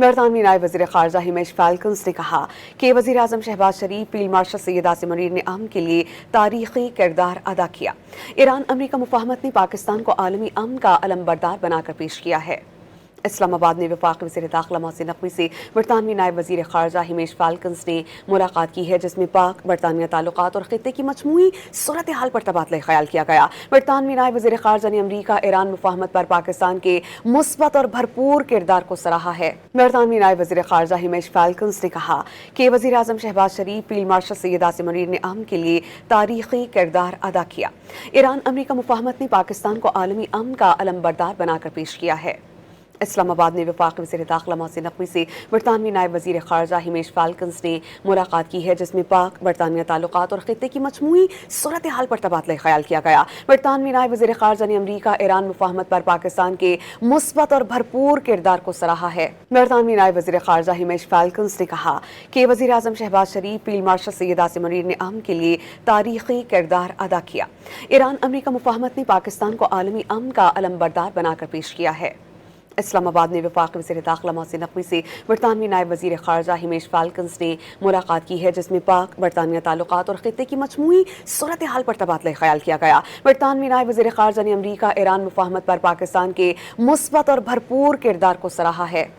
برطانوی نائب وزیر خارجہ ہمیش فالکنز نے کہا کہ وزیر اعظم شہباز شریف فیلڈ مارشل سید عاصم منیر نے امن کے لیے تاریخی کردار ادا کیا۔ ایران امریکہ مفاہمت نے پاکستان کو عالمی امن کا علم بردار بنا کر پیش کیا ہے۔ اسلام آباد میں وفاقی وزیر داخلہ محسن نقوی سے برطانوی نائب وزیر خارجہ ہمیش فالکنز نے ملاقات کی ہے، جس میں پاک برطانیہ تعلقات اور خطے کی مجموعی صورتحال پر تبادلہ خیال کیا گیا۔ برطانوی نائب وزیر خارجہ نے امریکہ ایران مفاہمت پر پاکستان کے مثبت اور بھرپور کردار کو سراہا ہے۔ برطانوی نائب وزیر خارجہ ہمیش فالکنز نے کہا کہ وزیر اعظم شہباز شریف فیلڈ مارشل سید عاصم منیر نے امن کے لیے تاریخی کردار ادا کیا۔ ایران امریکہ مفاہمت نے پاکستان کو عالمی امن کا علم بردار بنا کر پیش کیا ہے۔ اسلام آباد میں وفاقی وزیر داخلہ محسن نقوی سے برطانوی نائب وزیر خارجہ ہمیش فالکنز نے ملاقات کی ہے، جس میں پاک برطانیہ تعلقات اور خطے کی مجموعی صورتحال پر تبادلہ خیال کیا گیا۔ برطانوی نائب وزیر خارجہ نے امریکہ ایران مفاہمت پر پاکستان کے مثبت اور بھرپور کردار کو سراہا ہے۔ برطانوی نائب وزیر خارجہ ہمیش فالکنز نے کہا کہ وزیر اعظم شہباز شریف فیلڈ مارشل سید عاصم منیر نے امن کے لیے تاریخی کردار ادا کیا۔ ایران امریکہ مفاہمت نے پاکستان کو عالمی امن کا علم بردار بنا کر پیش کیا ہے۔ اسلام آباد میں وفاقی وزیر داخلہ محسن نقوی سے برطانوی نائب وزیر خارجہ ہمیش فالکنز نے ملاقات کی ہے، جس میں پاک برطانیہ تعلقات اور خطے کی مجموعی صورتحال پر تبادلہ خیال کیا گیا۔ برطانوی نائب وزیر خارجہ نے امریکہ ایران مفاہمت پر پاکستان کے مثبت اور بھرپور کردار کو سراہا ہے۔